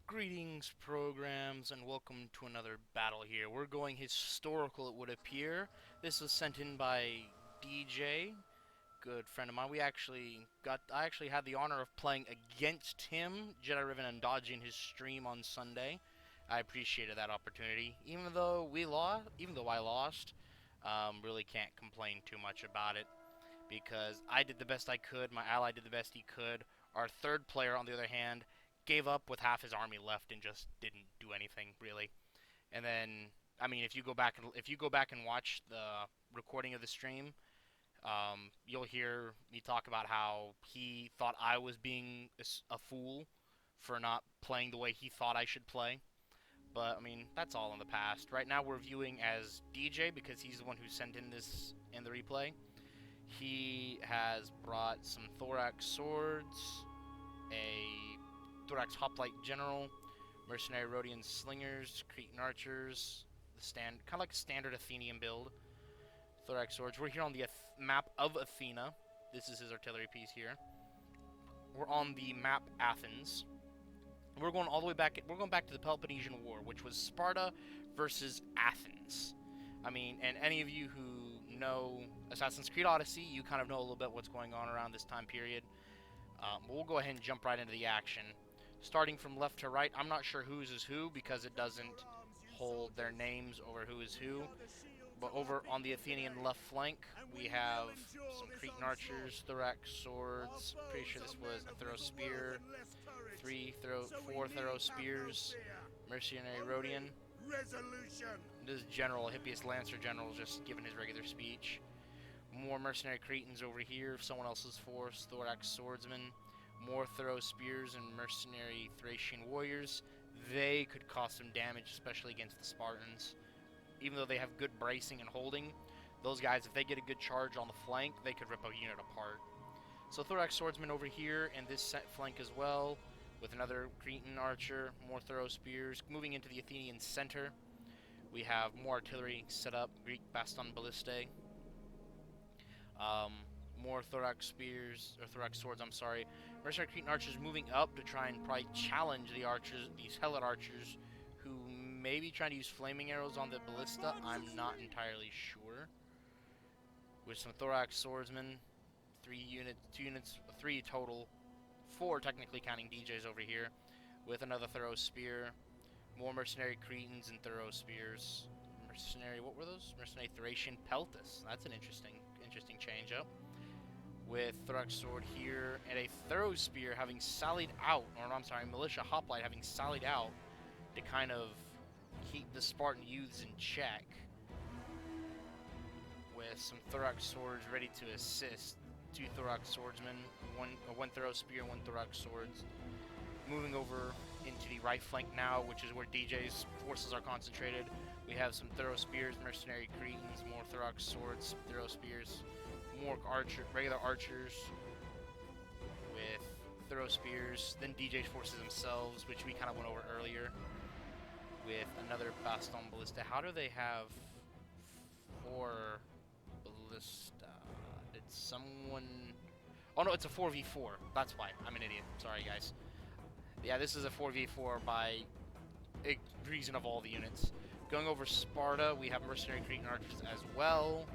Greetings, programs, and welcome to another battle here. We're going historical, it would appear. This was sent in by DJ, good friend of mine. I actually had the honor of playing against him, Jedi Riven, and dodging his stream on Sunday. I appreciated that opportunity, even though I lost. Really can't complain too much about it because I did the best I could. My ally did the best he could. Our third player, on the other hand, gave up with half his army left and just didn't do anything really. And then, I mean, if you go back and watch the recording of the stream, you'll hear me talk about how he thought I was being a fool for not playing the way he thought I should play. But I mean, that's all in the past. Right now, we're viewing as DJ because he's the one who sent in this in the replay. He has brought some thorax swords, a thorax hoplite general, mercenary Rhodian slingers, Cretan archers, kind of like a standard Athenian build. Thorax swords. We're here on the map of Athena. This is his artillery piece here. We're on the map Athens. We're going all the way back. We're going back to the Peloponnesian War, which was Sparta versus Athens. I mean, and any of you who know Assassin's Creed Odyssey, you kind of know a little bit what's going on around this time period. We'll go ahead and jump right into the action. Starting from left to right, I'm not sure whose is who because it doesn't hold their names over who is who. But over on the Athenian left flank, we have some Cretan archers, thorax swords. Pretty sure this was a throw spear, four throw spears, mercenary Rhodian. This general, Hippias Lancer general, just giving his regular speech. More mercenary Cretans over here, someone else's force, thorax swordsmen. More throw spears and mercenary Thracian warriors. They could cause some damage, especially against the Spartans. Even though they have good bracing and holding, those guys, if they get a good charge on the flank, they could rip a unit apart. So thorax swordsmen over here, and this flank as well, with another Cretan archer, more throw spears. Moving into the Athenian center, we have more artillery set up, Greek baston ballistae. More thorax swords, I'm sorry. Mercenary Cretan archers moving up to try and probably challenge the archers, these Helot archers, who may be trying to use flaming arrows on the ballista. I'm not entirely sure. With some thorax swordsmen, 3 total, 4 technically counting DJs over here, with another throw spear, more mercenary Cretans and throw spears. What were those? Mercenary Thracian Peltis. That's an interesting change up. With thorax sword here and a throw spear having sallied out, or I'm sorry, militia hoplite having sallied out to kind of keep the Spartan youths in check. With some thorax swords ready to assist. 2 thorax swordsmen, one throw spear, 1 thorax swords. Moving over into the right flank now, which is where DJ's forces are concentrated. We have some throw spears, mercenary Cretans, more thorax swords, throw spears, more regular archers with throw spears, then DJ's forces themselves, which we kind of went over earlier, with another baston ballista. How do they have 4 ballista? Did someone... Oh no, it's a 4v4. That's why. I'm an idiot. Sorry, guys. Yeah, this is a 4v4 by reason of all the units. Going over Sparta, we have mercenary Cretan archers as well.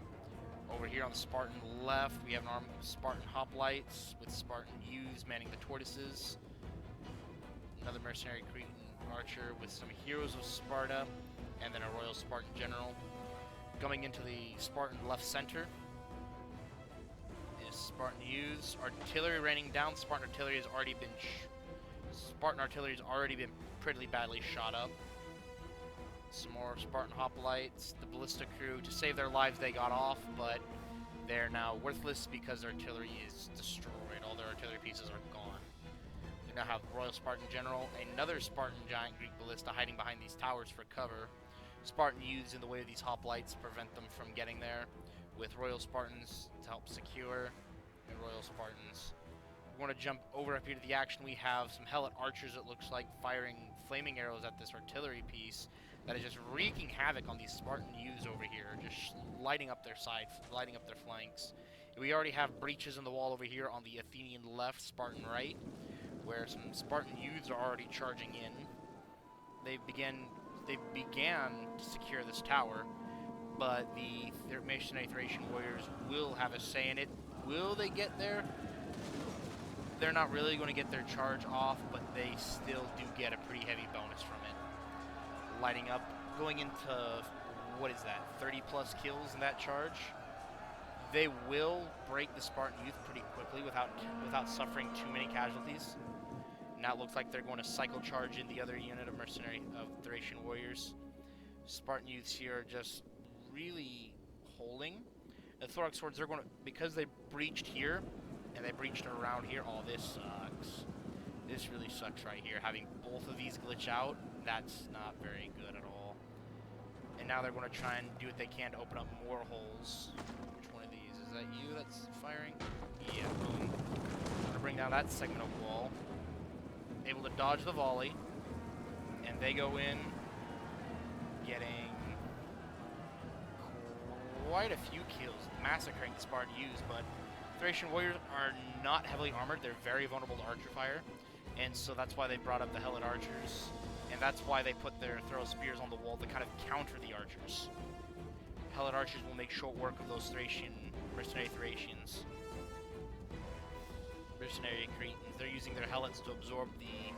Over here on the Spartan left, we have an army of Spartan hoplites with Spartan youths manning the tortoises. Another mercenary Cretan archer with some heroes of Sparta, and then a royal Spartan general. Going into the Spartan left center is Spartan youths. Artillery raining down. Spartan artillery has already been pretty badly shot up. Some more Spartan hoplites. The ballista crew, to save their lives, they got off, but they're now worthless because their artillery is destroyed. All their artillery pieces are gone. We now have Royal Spartan General, another Spartan giant Greek ballista hiding behind these towers for cover. Spartan youths in the way of these hoplites prevent them from getting there, with Royal Spartans to help secure, and Royal Spartans. We want to jump over up here to the action. We have some Helot archers, it looks like, firing flaming arrows at this artillery piece that is just wreaking havoc on these Spartan youths over here, just lighting up their lighting up their flanks. We already have breaches in the wall over here on the Athenian left, Spartan right, where some Spartan youths are already charging in. they began to secure this tower, but the Mercenary Thracian warriors will have a say in it. Will they get there? They're not really going to get their charge off, but they still do get a pretty heavy bonus from it. Lighting up, going into, what is that, 30 plus kills in that charge. They will break the Spartan Youth pretty quickly without suffering too many casualties. Now it looks like they're going to cycle charge in the other unit of Thracian warriors. Spartan Youths here are just really holding. The Thorax Swords, they're going to, because they breached here, and they breached around here. Oh, this sucks. This really sucks right here. Having both of these glitch out, that's not very good at all. And now they're going to try and do what they can to open up more holes. Which one of these? Is that you that's firing? Yeah, boom. I'm going to bring down that segment of wall. Able to dodge the volley. And they go in, getting quite a few kills, massacring the Spartan Youths, but Thracian warriors are not heavily armored. They're very vulnerable to archer fire, and so that's why they brought up the Helot archers, and that's why they put their throw spears on the wall to kind of counter the archers. Helot archers will make short work of those mercenary Thracians. Mercenary Cretans, they're using their Helots to absorb the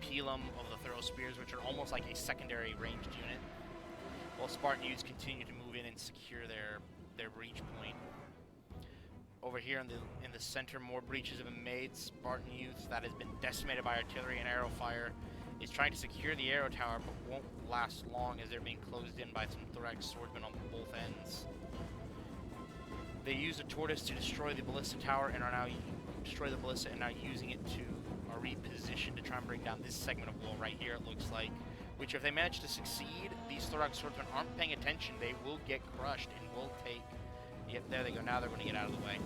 pilum of the throw spears, which are almost like a secondary ranged unit, while Spartan Youths continue to move in and secure their breach point. Over here in the center, more breaches have been made. Spartan Youth that has been decimated by artillery and arrow fire is trying to secure the arrow tower, but won't last long as they're being closed in by some Thorax swordsmen on both ends. They used a tortoise to destroy the ballista tower and are now using it to reposition to try and bring down this segment of wall right here. It looks like, which if they manage to succeed, these Thorax swordsmen aren't paying attention. They will get crushed and will take. Yep, there they go. Now they're going to get out of the way.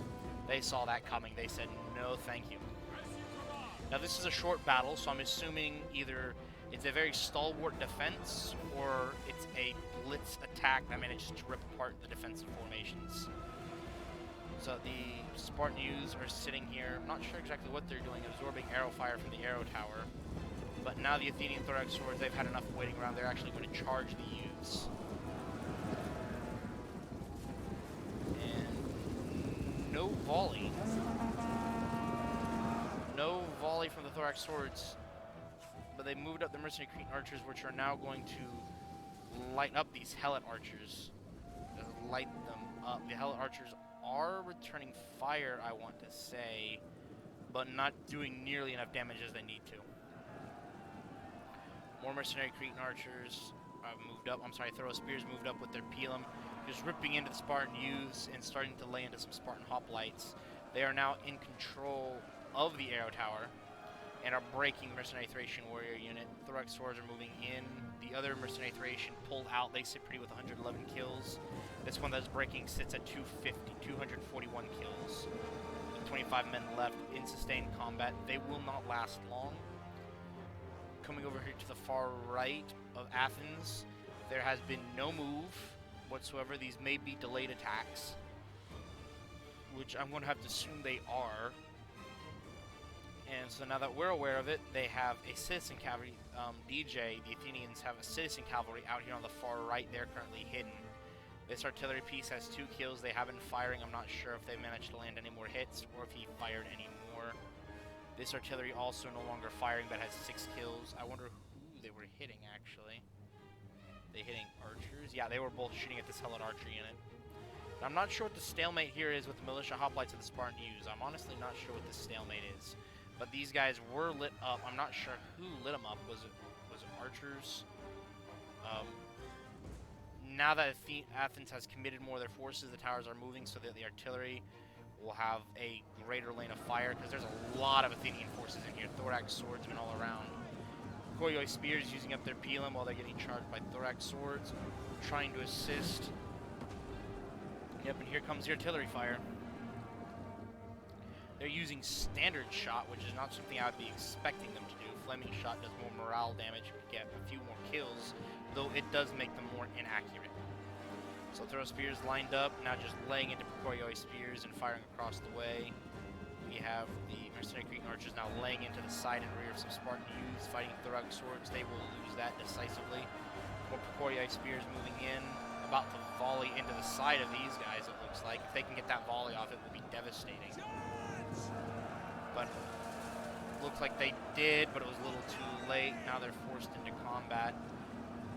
They saw that coming. They said, no, thank you. Now, this is a short battle, so I'm assuming either it's a very stalwart defense or it's a blitz attack that manages to rip apart the defensive formations. So the Spartan Youths are sitting here. I'm not sure exactly what they're doing, absorbing arrow fire from the arrow tower. But now the Athenian Thorax swords, they've had enough waiting around. They're actually going to charge the Youths. No volley. No volley from the Thorax swords. But they moved up the Mercenary Cretan archers, which are now going to light up these Helot archers. Light them up. The Helot archers are returning fire, I want to say, but not doing nearly enough damage as they need to. More Mercenary Cretan archers moved up. I'm sorry, Throw Spears moved up with their pilum, just ripping into the Spartan Youths and starting to lay into some Spartan hoplites. They are now in control of the arrow tower and are breaking Mercenary Thracian warrior unit. Thorax swords are moving in. The other Mercenary Thracian pulled out. They sit pretty with 111 kills. This one that's breaking sits at 241 kills. With 25 men left in sustained combat. They will not last long. Coming over here to the far right of Athens, there has been no move whatsoever. These may be delayed attacks, which I'm going to have to assume they are. And so now that we're aware of it, they have a citizen cavalry. DJ, the Athenians have a citizen cavalry out here on the far right. They're currently hidden. This artillery piece has 2 kills. They have been firing. I'm not sure if they managed to land any more hits or if he fired any more. This artillery also no longer firing, but has 6 kills. I wonder who they were hitting, actually. They hitting archers? Yeah, they were both shooting at this Helot archer unit. I'm not sure what the stalemate here is with the militia hoplites of the Spartan Youths. I'm honestly not sure what the stalemate is. But these guys were lit up. I'm not sure who lit them up. Was it archers? Now that Athens has committed more of their forces, the towers are moving so that the artillery will have a greater lane of fire, because there's a lot of Athenian forces in here. Thorax swordsmen all around. Koioi spears using up their pilum while they're getting charged by Thorax swords, trying to assist. Yep, and here comes the artillery fire. They're using standard shot, which is not something I would be expecting them to do. Fleming shot does more morale damage, you get a few more kills, though it does make them more inaccurate. So throw spears lined up, now just laying into Koioi spears and firing across the way. We have the Mercenary Cretan archers now laying into the side and rear of some Spartan youths fighting Thorax swords. They will lose that decisively. More Puenic spears moving in, about to volley into the side of these guys, it looks like. If they can get that volley off, it will be devastating. But looks like they did, but it was a little too late. Now they're forced into combat.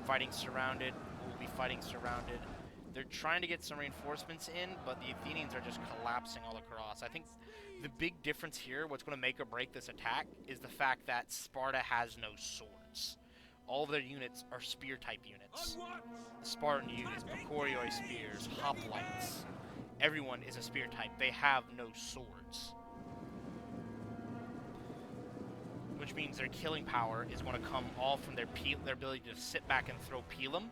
Fighting surrounded. Will be fighting surrounded. They're trying to get some reinforcements in, but the Athenians are just collapsing all across. I think the big difference here, what's going to make or break this attack, is the fact that Sparta has no swords. All of their units are spear-type units. Spartan units, Puenic spears, hoplites. Everyone is a spear-type. They have no swords. Which means their killing power is going to come all from their ability to sit back and throw pilum,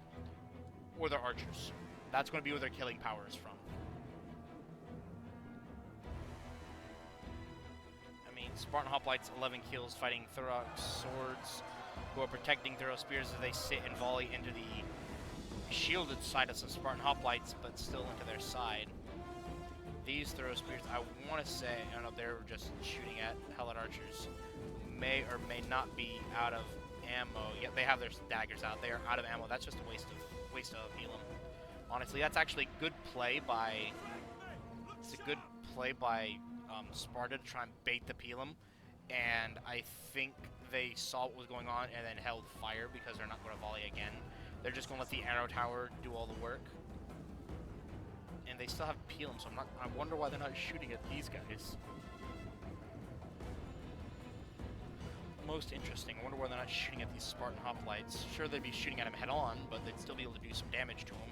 or their archers. That's going to be where their killing power is from. I mean, Spartan hoplites, 11 kills fighting Thorax swords, who are protecting Thorough spears as they sit and volley into the shielded side of some Spartan hoplites, but still into their side. These Thorough spears, I want to say, I don't know, they're just shooting at Helot archers. May or may not be out of ammo. Yep, they have their daggers out. They are out of ammo. That's just a waste of healing. Honestly, that's actually good play by. It's a good play by Sparta to try and bait the Pelum, and I think they saw what was going on and then held fire because they're not going to volley again. They're just going to let the arrow tower do all the work, and they still have Pelum, so I wonder why they're not shooting at these guys. Most interesting. I wonder why they're not shooting at these Spartan hoplites. Sure, they'd be shooting at them head on, but they'd still be able to do some damage to them.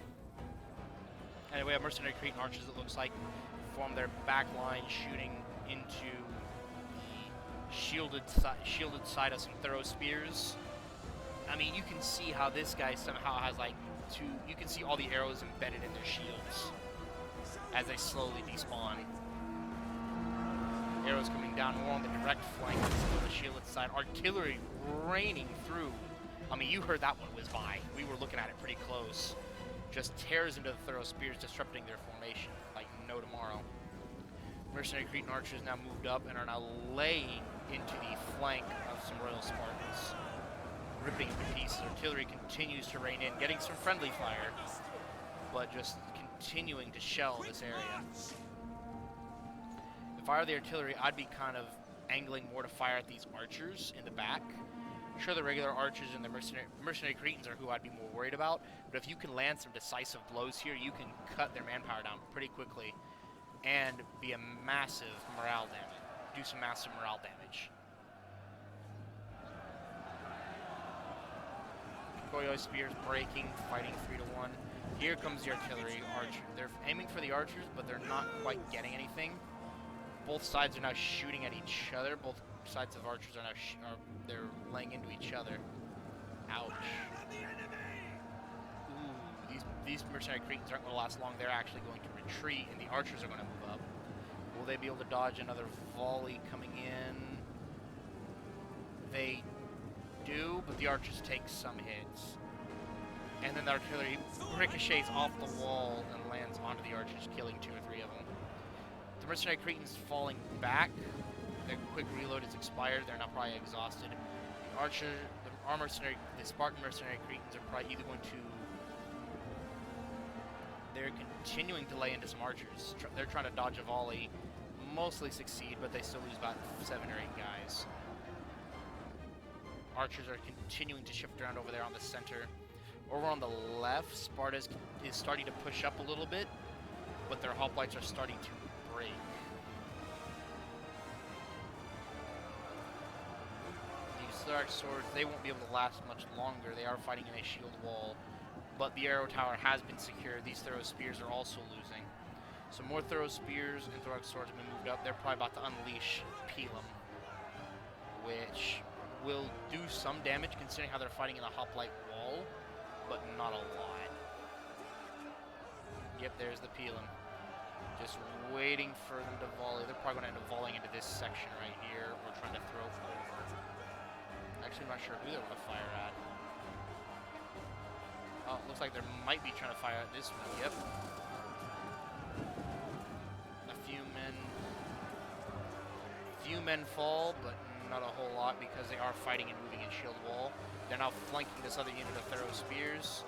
Anyway, we have Mercenary Cretan archers, it looks like, form their back line, shooting into the shielded side of some Thorough spears. I mean, you can see how this guy somehow has like you can see all the arrows embedded in their shields as they slowly despawn. Arrows coming down more on the direct flank of the shielded side. Artillery raining through. I mean, you heard that one whiz by. We were looking at it pretty close. Just tears into the Thorough spears, disrupting their formation like no tomorrow. Mercenary Cretan archers now moved up and are now laying into the flank of some Royal Spartans, ripping to pieces. Artillery continues to rain in, getting some friendly fire, but just continuing to shell this area. If I were the artillery, I'd be kind of angling more to fire at these archers in the back. Sure, the regular archers and the mercenary Cretans are who I'd be more worried about, but if you can land some decisive blows here, you can cut their manpower down pretty quickly and be a massive morale damage. Do some massive morale damage. Puenic spears breaking, fighting 3-1. Here comes the artillery. They're aiming for the archers, but they're not quite getting anything. Both sides are now shooting at each other. Both sides of archers are now they're laying into each other. Ouch. Ooh, these mercenary Cretans aren't going to last long. They're actually going to retreat, and the archers are going to move up. Will they be able to dodge another volley coming in? They do, but the archers take some hits. And then the artillery ricochets off the wall and lands onto the archers, killing 2 or 3 of them. The mercenary Cretans falling back. Their quick reload is expired. They're now probably exhausted. The Spartan mercenary Cretans are probably either going to... They're continuing to lay into some archers. They're trying to dodge a volley. Mostly succeed, but they still lose about 7 or 8 guys. Archers are continuing to shift around over there on the center. Over on the left, Sparta is starting to push up a little bit, but their hoplites are starting to break. These Thorax swords, they won't be able to last much longer. They are fighting in a shield wall, but the arrow tower has been secured. These Thorough spears are also losing. So more Thorough spears and Thorax swords have been moved up. They're probably about to unleash Pelum, which will do some damage considering how they're fighting in a hoplite wall, but not a lot. Yep, there's the Pelum. Just waiting for them to volley. They're probably going to end up volleying into this section right here, or trying to throw over. Actually, I'm not sure who they're going to fire at. Oh, looks like they might be trying to fire at this one. Yep. few men fall, but not a whole lot because they are fighting and moving in shield wall. They're now flanking this other unit of thorough spears.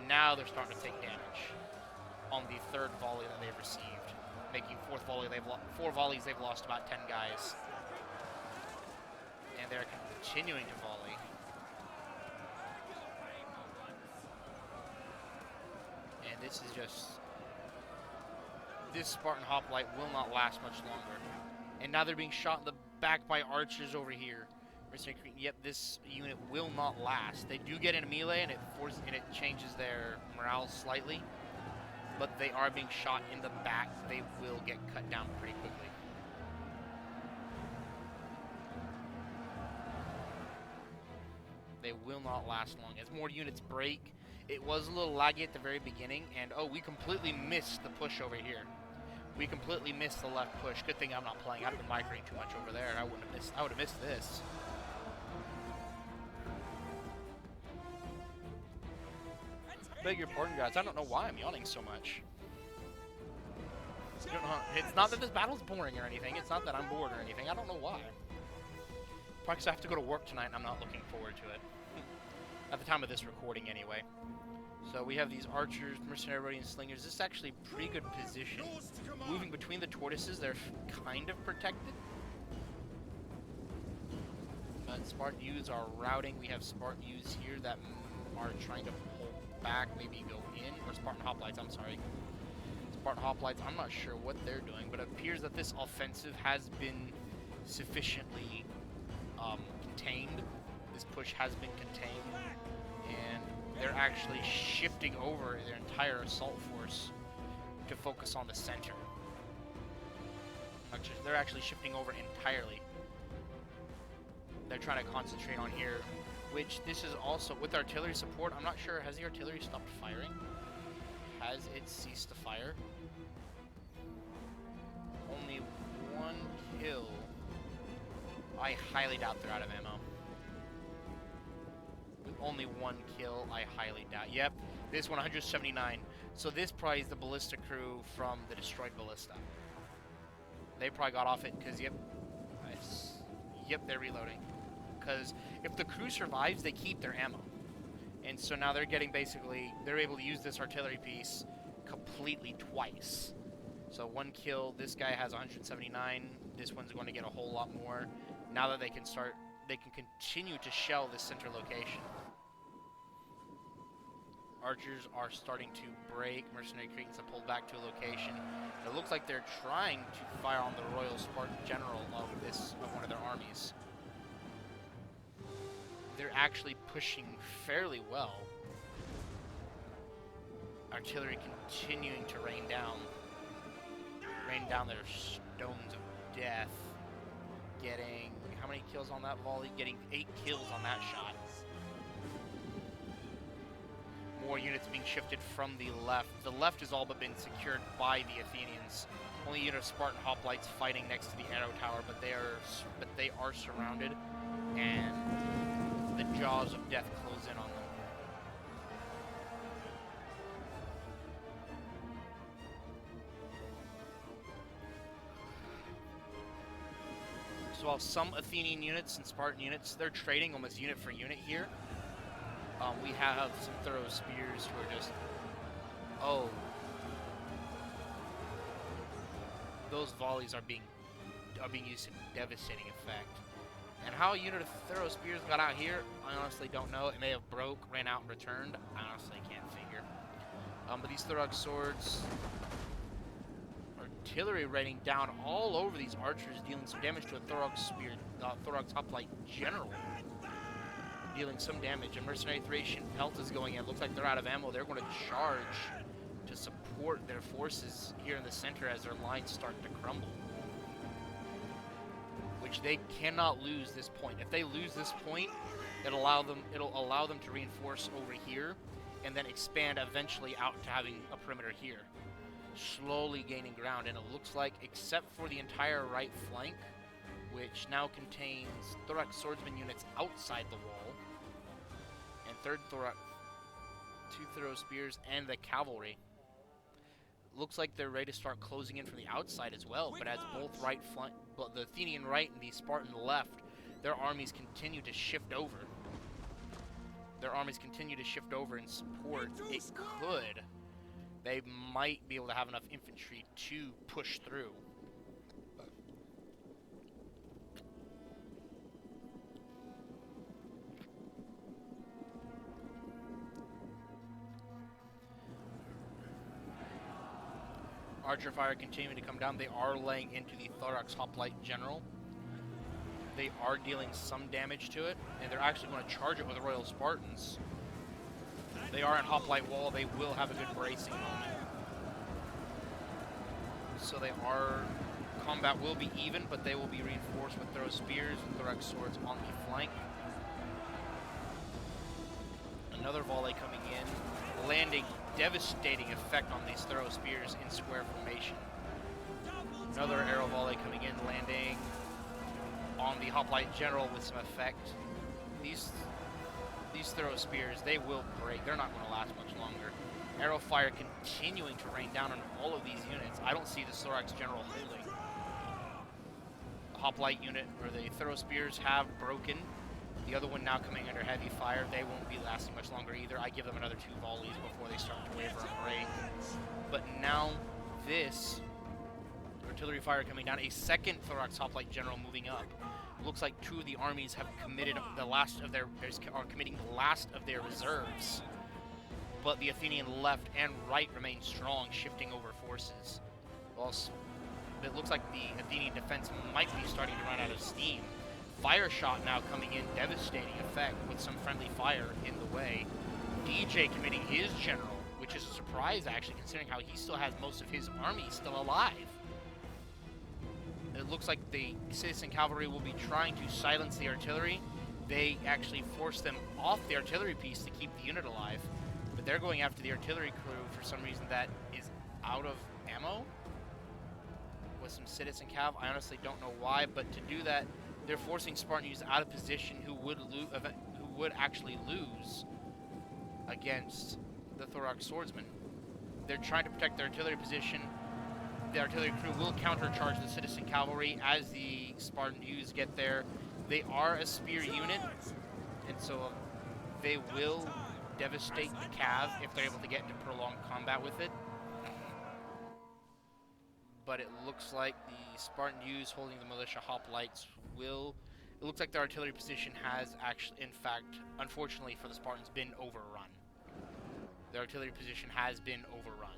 Now they're starting to take damage on the third volley that they've received, making four volleys they've lost about 10 guys, and they're continuing to volley. And this is just, this Spartan Hoplite will not last much longer. And now they're being shot in the back by archers over here. Yep, this unit will not last. They do get in a melee, and it changes their morale slightly. But they are being shot in the back. They will get cut down pretty quickly. They will not last long. As more units break, it was a little laggy at the very beginning, and oh, we completely missed the push over here. We completely missed the left push. Good thing I'm not playing. I've been migrating too much over there. I would have missed this. Beg your pardon, guys. I don't know why I'm yawning so much. It's not that this battle's boring or anything. It's not that I'm bored or anything. I don't know why. Probably because I have to go to work tonight and I'm not looking forward to it. At the time of this recording, anyway. So we have these archers, mercenary Rhodian slingers. This is actually a pretty good position. Moving between the tortoises, they're kind of protected. But Spartan U's are routing. We have Spartan U's here that are trying to pull back, maybe go in, or Spartan Hoplites, I'm sorry. Spartan Hoplites, I'm not sure what they're doing, but it appears that this offensive has been sufficiently contained. This push has been contained, and they're actually shifting over their entire assault force to focus on the center. They're actually shifting over entirely. They're trying to concentrate on here, which this is also, with artillery support, I'm not sure, has the artillery stopped firing? Has it ceased to fire? Only one kill. I highly doubt they're out of ammo. With only one kill, I highly doubt. Yep, this one 179. So this probably is the ballista crew from the destroyed ballista. They probably got off it because, yep, they're reloading. Because if the crew survives, they keep their ammo. And so now they're getting basically, they're able to use this artillery piece completely twice. So one kill, this guy has 179, this one's going to get a whole lot more. Now that they can continue to shell this center location. Archers are starting to break, mercenary Cretans have pulled back to a location. It looks like they're trying to fire on the Royal Spartan General of one of their armies. They're actually pushing fairly well. Artillery continuing to rain down their stones of death. Getting, how many kills on that volley? Getting 8 kills on that shot. More units being shifted from the left. The left has all but been secured by the Athenians. Only unit of Spartan Hoplites fighting next to the arrow tower, but they are surrounded, and the jaws of death close in on them. So while some Athenian units and Spartan units, they're trading almost unit for unit here. We have some thorough spears who are just, oh, those volleys are being used to devastating effect. And how a unit of thorough spears got out here, I honestly don't know. It may have broke, ran out, and returned. I honestly can't figure. But these Thorog swords, artillery raining down all over these archers, dealing some damage to a Thorog spear, Thorog's hoplite general, dealing some damage. A mercenary Thracian pelt is going in. Looks like they're out of ammo. They're going to charge to support their forces here in the center as their lines start to crumble. Which they cannot lose this point. If they lose this point, it'll allow them to reinforce over here and then expand eventually out to having a perimeter here. Slowly gaining ground, and it looks like, except for the entire right flank, which now contains Thorog swordsman units outside the wall, and two thorough spears, and the cavalry. looks like they're ready to start closing in from the outside as well. But as both right flank, the Athenian right and the Spartan left, their armies continue to shift over. Their armies continue to shift over in support. It could. They might be able to have enough infantry to push through. Archer fire continuing to come down. They are laying into the Thorax Hoplite General. They are dealing some damage to it, and they're actually going to charge it with the Royal Spartans. They are in Hoplite Wall. They will have a good bracing moment. So they are... Combat will be even, but they will be reinforced with throw spears and thorax swords on the flank. Another volley coming in, landing devastating effect on these throw spears in square formation. Another arrow volley coming in, landing on the Hoplite General with some effect. These throw spears, they will break. They're not going to last much longer. Arrow fire continuing to rain down on all of these units. I don't see the Thorax General holding. The Hoplite unit, or the throw spears, have broken. The other one now coming under heavy fire. They won't be lasting much longer either. I give them another 2 volleys before they start to waver and break. But now this artillery fire coming down. A second Thorax Hoplite General moving up. Looks like 2 of the armies have committed are committing the last of their reserves. But the Athenian left and right remain strong, shifting over forces. Also, it looks like the Athenian defense might be starting to run out of steam. Fire shot now coming in, devastating effect with some friendly fire in the way. DJ committing his general, which is a surprise actually, considering how he still has most of his army still alive. It looks like the citizen cavalry will be trying to silence the artillery. They actually force them off the artillery piece to keep the unit alive. But they're going after the artillery crew for some reason that is out of ammo with some citizen cav. I honestly don't know why, but to do that, they're forcing Spartan units out of position who would actually lose against the Thorax swordsmen. They're trying to protect their artillery position. The artillery crew will countercharge the citizen cavalry as the Spartan units get there. They are a spear unit, and so they will devastate the cav if they're able to get into prolonged combat with it. But it looks like the Spartan U's holding the militia hoplites will... It looks like their artillery position has actually, in fact, unfortunately for the Spartans, been overrun. Their artillery position has been overrun.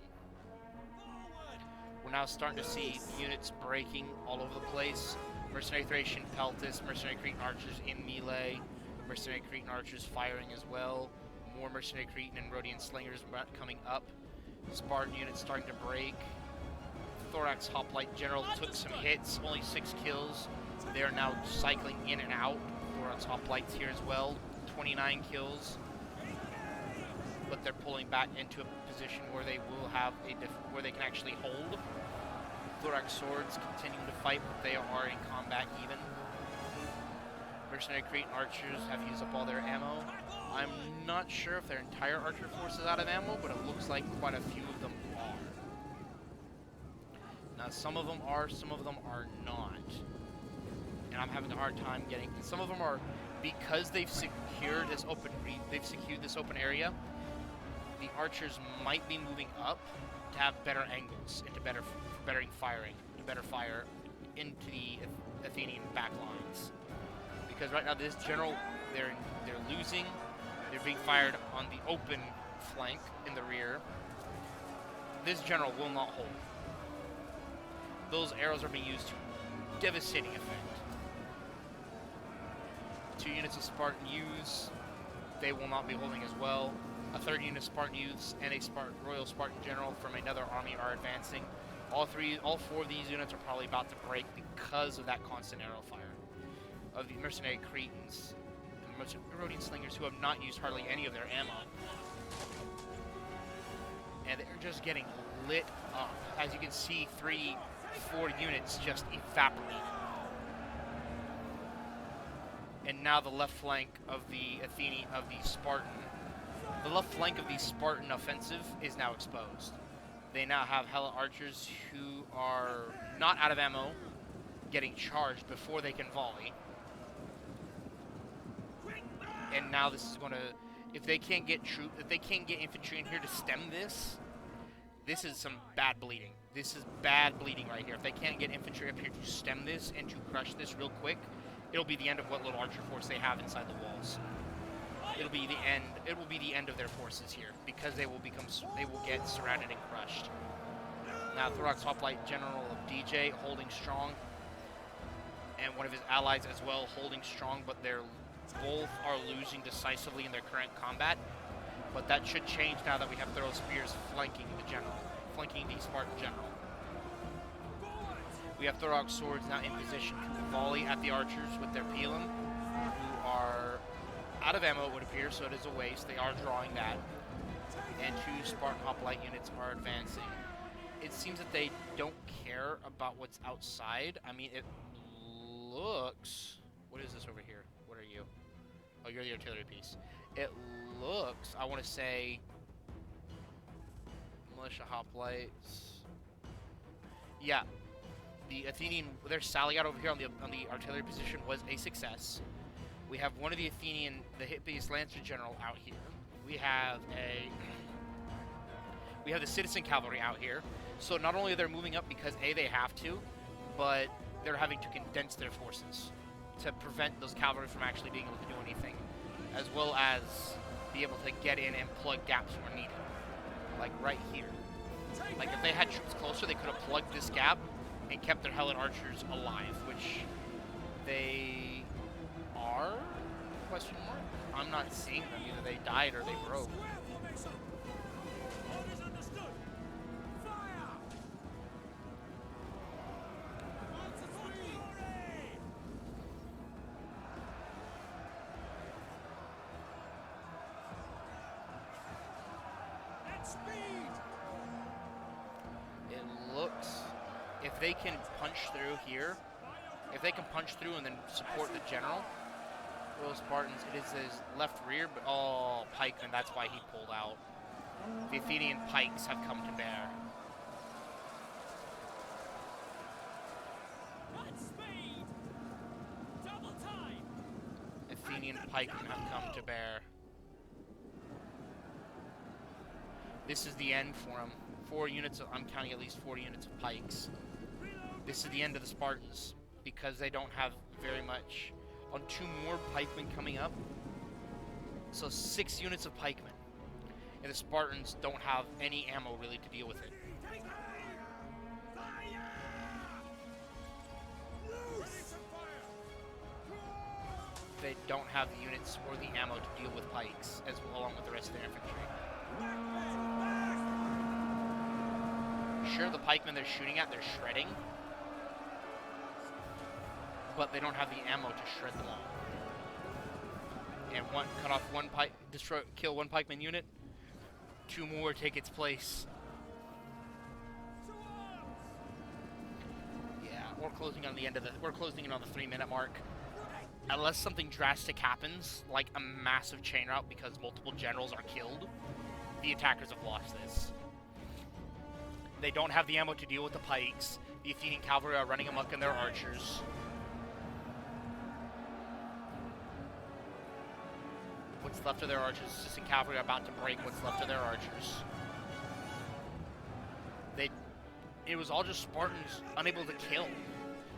We're now starting to see units breaking all over the place. Mercenary Thracian Peltis, Mercenary Cretan Archers in melee, Mercenary Cretan Archers firing as well. More Mercenary Cretan and Rhodian Slingers coming up. Spartan units starting to break. Thorax Hoplite General took some hits, only 6 kills. They are now cycling in and out. Thorax Hoplites here as well, 29 kills. But they're pulling back into a position where they will have where they can actually hold. Thorax Swords continuing to fight, but they are in combat even. Mercenary Cretan Archers have used up all their ammo. I'm not sure if their entire archer force is out of ammo, but it looks like quite a few of them are. Now, some of them are not. And I'm having a hard time getting... Some of them are, because they've secured this open area, the archers might be moving up to have better angles, into better fire into the Athenian backlines. Because right now this general, they're losing. They're being fired on the open flank in the rear. This general will not hold. Those arrows are being used to devastating effect. 2 units of Spartan youths, they will not be holding as well. A 3rd unit of Spartan youths and a Royal Spartan general from another army are advancing. All 4 of these units are probably about to break because of that constant arrow fire of the Mercenary Cretans and the Rhodian Slingers, who have not used hardly any of their ammo. And they're just getting lit up. As you can see, 4 units just evaporate. And now the left flank of the Spartan offensive is now exposed. They now have Hella archers who are not out of ammo, getting charged before they can volley. And now this is going to, if they can't get infantry in here to stem this, this is some bad bleeding. This is bad bleeding right here. If they can't get infantry up here to stem this and to crush this real quick, it'll be the end of what little archer force they have inside the walls. It'll be the end. It will be the end of their forces here because they will get surrounded and crushed. Now Thorax Hoplite General of DJ holding strong, and one of his allies as well holding strong, but they're both are losing decisively in their current combat. But that should change now that we have Thorough Spears flanking the Spartan General. We have Thorax Swords now in position to volley at the archers with their Pelum, who are out of ammo, it would appear, so it is a waste. They are drawing that. And 2 Spartan Hoplite units are advancing. It seems that they don't care about what's outside. I mean, it looks... What is this over here? What are you? Oh, you're the artillery piece. It looks, I want to say, militia hoplites. Yeah, the Athenian, their sally out over here on the artillery position was a success. We have one of the Athenian, the hippiest Lancer General out here. We have the citizen cavalry out here. So not only are they moving up because A, they have to, but they're having to condense their forces to prevent those cavalry from actually being able to do anything, as well as be able to get in and plug gaps where needed. Like right here. Like if they had troops closer, they could have plugged this gap and kept their Helen archers alive, which they are? Question mark? I'm not seeing them. Either they died or they broke. It looks, if they can punch through here, if they can punch through and then support the general, Royal Spartans, it is his left rear, but oh, pikeman, that's why he pulled out. The Athenian pikes have come to bear. Athenian pikemen have come to bear. This is the end for them. 4 units of, I'm counting at least 4 units of pikes. This is the end of the Spartans because they don't have very much. On 2 more pikemen coming up. So 6 units of pikemen. And the Spartans don't have any ammo really to deal with it. They don't have the units or the ammo to deal with pikes, as well, along with the rest of their infantry. Sure, the pikemen they're shooting at, they're shredding. But they don't have the ammo to shred them all. And cut off one pike, kill 1 pikeman unit. 2 more take its place. Yeah, we're closing on the end of we're closing in on the 3-minute mark. Unless something drastic happens, like a massive chain rout because multiple generals are killed, the attackers have lost this. They don't have the ammo to deal with the pikes. The Athenian cavalry are running amok in their archers. What's left of their archers, assistant cavalry are about to break what's left of their archers. It was all just Spartans unable to kill.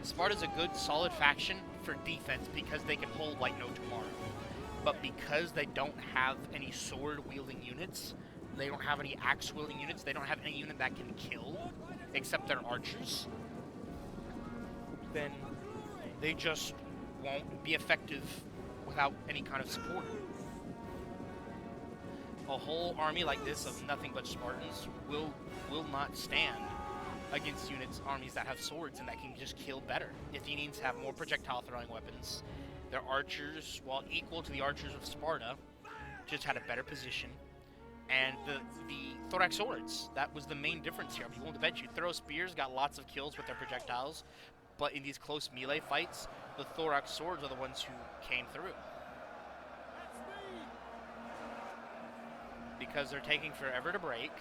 Sparta's a good, solid faction for defense because they can hold like no tomorrow. But because they don't have any sword-wielding units, they don't have any axe-wielding units, they don't have any unit that can kill, except their archers, then they just won't be effective without any kind of support. A whole army like this of nothing but Spartans will not stand against armies that have swords and that can just kill better. Athenians have more projectile throwing weapons. Their archers, while equal to the archers of Sparta, just had a better position. And the thorax swords, that was the main difference here. I'll be willing to bet you. Thorough spears got lots of kills with their projectiles, but in these close melee fights, the thorax swords are the ones who came through. because they're taking forever to break,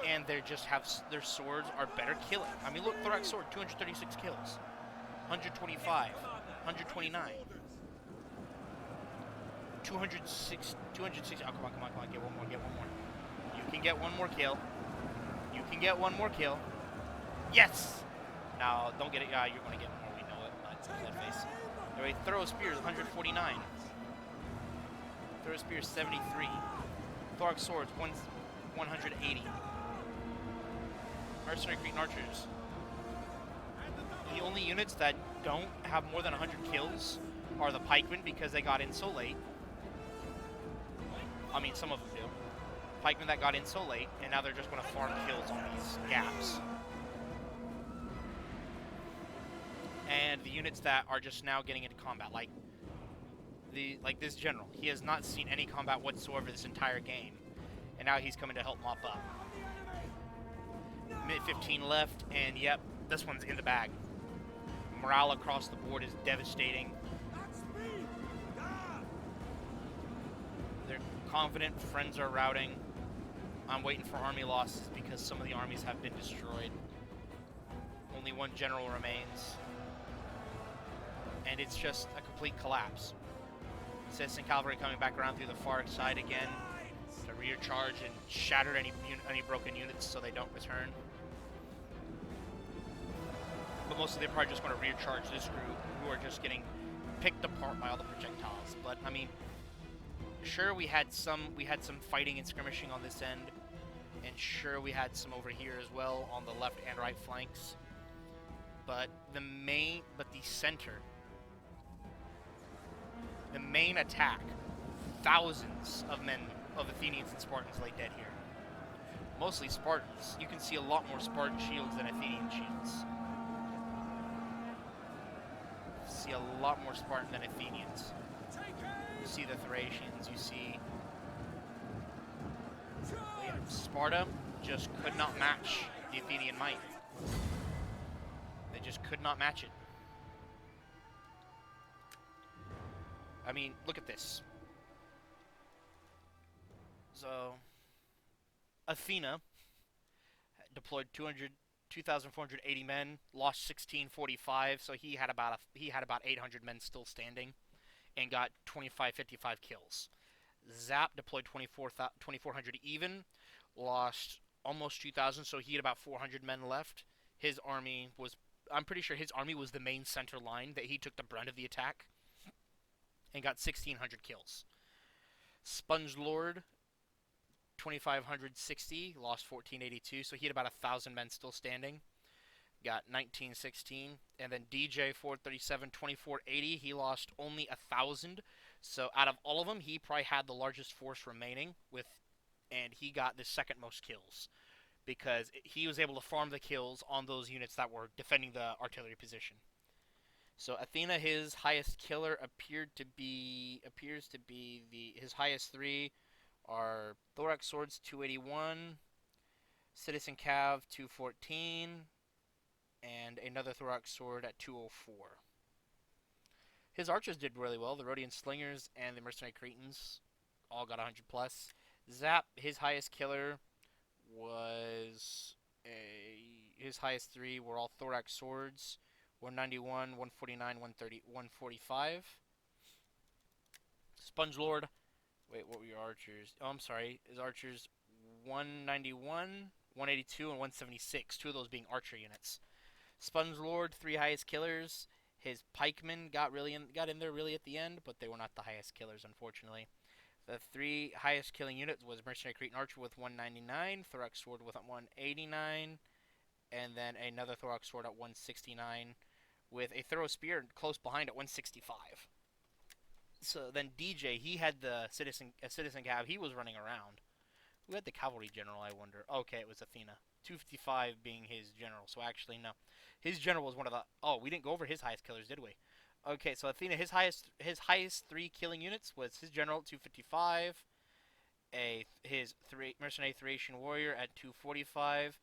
and they just have their swords are better killing. I mean, look, Thorax sword, 236 kills, 125, 129, 206, 260. Oh, come on, come on, come on, get one more, get one more. You can get one more kill. You can get one more kill. Yes! Now, don't get it. Yeah, you're going to get more. We know it. That face. Anyway, throw spears, 149. Throw spears, 73. Thorax swords, 180. Mercenary Cretan archers. The only units that don't have more than 100 kills are the pikemen because they got in so late. I mean, some of them do. Pikemen that got in so late, and now they're just going to farm kills on these gaps. And the units that are just now getting into combat, like this general, he has not seen any combat whatsoever this entire game, and now he's coming to help mop up. Minute 15 left, and yep, this one's in the bag. Morale across the board is devastating. They're confident, friends are routing. I'm waiting for army losses because some of the armies have been destroyed. Only one general remains. And it's just a complete collapse. Citizen cavalry coming back around through the far side again to rear charge and shatter any broken units so they don't return. But mostly they're probably just going to rear charge this group who are just getting picked apart by all the projectiles. But I mean, sure, we had some fighting and skirmishing on this end, and sure we had some over here as well on the left and right flanks. But the center, the main attack, thousands of men of Athenians and Spartans lay dead here. Mostly Spartans. You can see a lot more Spartan shields than Athenian shields. See a lot more Spartan than Athenians. You see the Thracians, you see... Yeah, Sparta just could not match the Athenian might. They just could not match it. I mean, look at this. So, Athena deployed 2,480 men, lost 1,645, so he had about 800 men still standing, and got 55 kills. Zap deployed 2,400 even, lost almost 2,000, so he had about 400 men left. His army was, I'm pretty sure his army was the main center line, that he took the brunt of the attack, and got 1,600 kills. Sponge Lord, 2,560, lost 1,482, so he had about 1,000 men still standing, got 1916. And then DJ 437, 2,480, he lost only 1,000. So out of all of them, he probably had the largest force remaining, and he got the second most kills because he was able to farm the kills on those units that were defending the artillery position. So Athena, his highest killer appears to be his highest three are Thorax Swords 281, Citizen Cav 214, and another Thorax Sword at 204. His archers did really well. The Rhodian Slingers and the Mercenary Cretans all got 100 plus. Zap, his highest killer was his highest three were all Thorax Swords, 191, 149, 130, 145. Sponge Lord, wait, what were your archers? Oh, I'm sorry. His archers 191, 182, and 176. Two of those being archer units. Sponge Lord, three highest killers. His pikemen got in there really at the end, but they were not the highest killers, unfortunately. The three highest killing units was Mercenary Cretan Archer with 199, Thorax Sword with 189, and then another Thorax Sword at 169, with a Thorough Spear close behind at 165. So then DJ, he had the Citizen Cav, he was running around. Who had the Cavalry General, I wonder? Okay, it was Athena. 255 being his general, so actually, no. His general was one of the... Oh, we didn't go over his highest killers, did we? Okay, so Athena, his highest three killing units was his general, 255, his Mercenary Thracian Warrior at 245,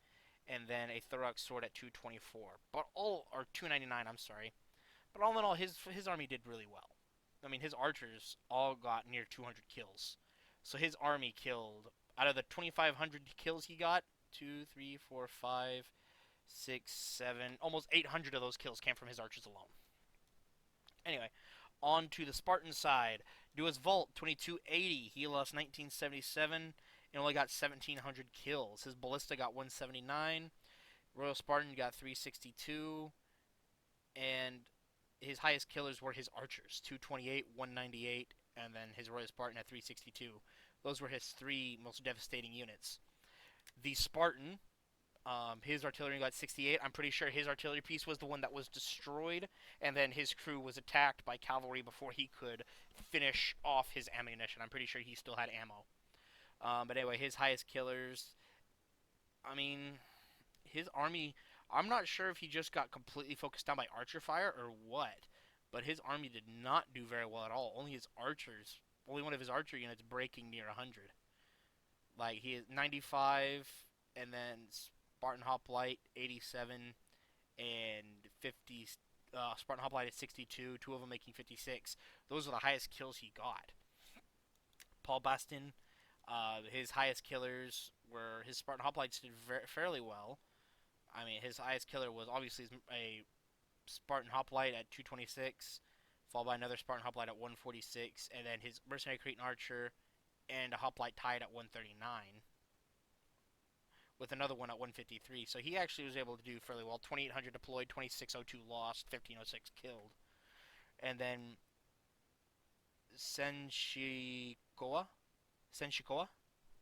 and then a Thorax Sword at 224. Or 299, I'm sorry. But all in all, his army did really well. I mean, his archers all got near 200 kills. So his army killed, out of the 2,500 kills he got, 2, 3, 4, 5, 6, 7, almost 800 of those kills came from his archers alone. Anyway, on to the Spartan side. Do his vault 2280. He lost 1977 and only got 1,700 kills. His ballista got 179. Royal Spartan got 362, and his highest killers were his archers, 228, 198, and then his Royal Spartan at 362. Those were his three most devastating units. The Spartan, his artillery got 68. I'm pretty sure his artillery piece was the one that was destroyed, and then his crew was attacked by cavalry before he could finish off his ammunition. I'm pretty sure he still had ammo. But anyway, his highest killers, I mean, his army, I'm not sure if he just got completely focused down by archer fire or what, but his army did not do very well at all. Only one of his archer units breaking near 100. Like, he is 95, and then Spartan Hoplite 87, and 50. Spartan Hoplite at 62, two of them making 56. Those are the highest kills he got. Paul Bastin, his highest killers were his Spartan Hoplites did fairly well. I mean, his highest killer was obviously a Spartan Hoplite at 226, followed by another Spartan Hoplite at 146, and then his Mercenary Cretan Archer and a Hoplite tied at 139, with another one at 153. So he actually was able to do fairly well. 2,800 deployed, 2,602 lost, 1,506 killed. And then Senshikoa,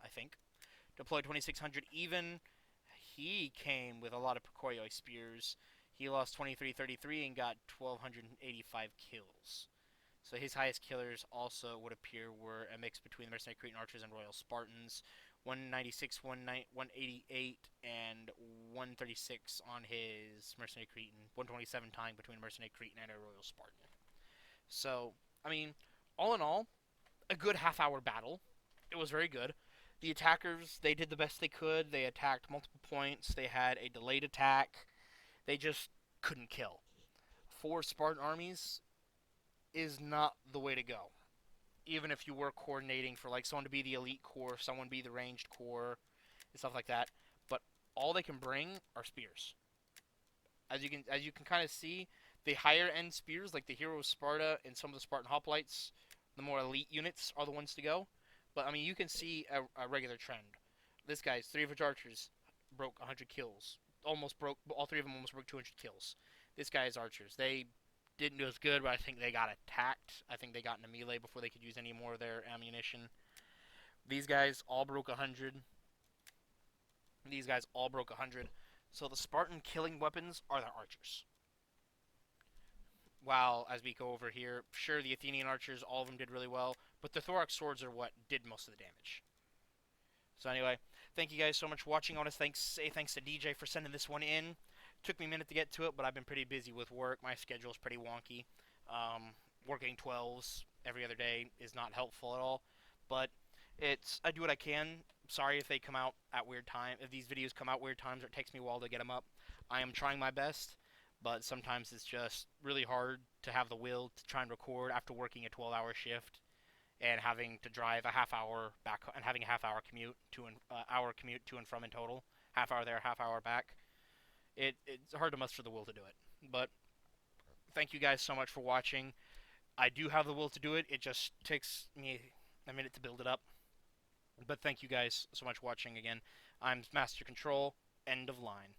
I think, deployed 2,600 even. He came with a lot of Prokoryoi spears. He lost 2333 and got 1,285 kills. So his highest killers also would appear were a mix between the Mercenary Cretan Archers and Royal Spartans. 196, 188, and 136 on his Mercenary Cretan. 127 tying between a Mercenary Cretan and a Royal Spartan. So, I mean, all in all, a good half-hour battle. It was very good. The attackers, they did the best they could. They attacked multiple points. They had a delayed attack. They just couldn't kill. 4 Spartan armies is not the way to go. Even if you were coordinating for like someone to be the elite corps, someone be the ranged corps, and stuff like that. But all they can bring are spears. As you can kind of see, the higher end spears, like the Hero of Sparta and some of the Spartan Hoplites, the more elite units are the ones to go. But I mean, you can see a regular trend. This guy's 3 of his archers broke 100 kills. All 3 of them almost broke 200 kills. This guy's archers, they didn't do as good, but I think they got attacked. I think they got in a melee before they could use any more of their ammunition. These guys all broke 100. These guys all broke 100. So the Spartan killing weapons are their archers. While, as we go over here, sure, the Athenian archers, all of them did really well, but the thorax swords are what did most of the damage. So anyway, thank you guys so much for watching. I want to say thanks to DJ for sending this one in. Took me a minute to get to it, but I've been pretty busy with work. My schedule's pretty wonky. Working 12s every other day is not helpful at all. But I do what I can. Sorry if they come out at weird times. If these videos come out weird times, or it takes me a while to get them up. I am trying my best, but sometimes it's just really hard to have the will to try and record after working a 12-hour shift and having to drive a half hour back and having a half hour commute to and from in total. Half hour there, half hour back. It's hard to muster the will to do it. But thank you guys so much for watching. I do have the will to do it. It just takes me a minute to build it up. But thank you guys so much for watching again. I'm Master Control. End of line.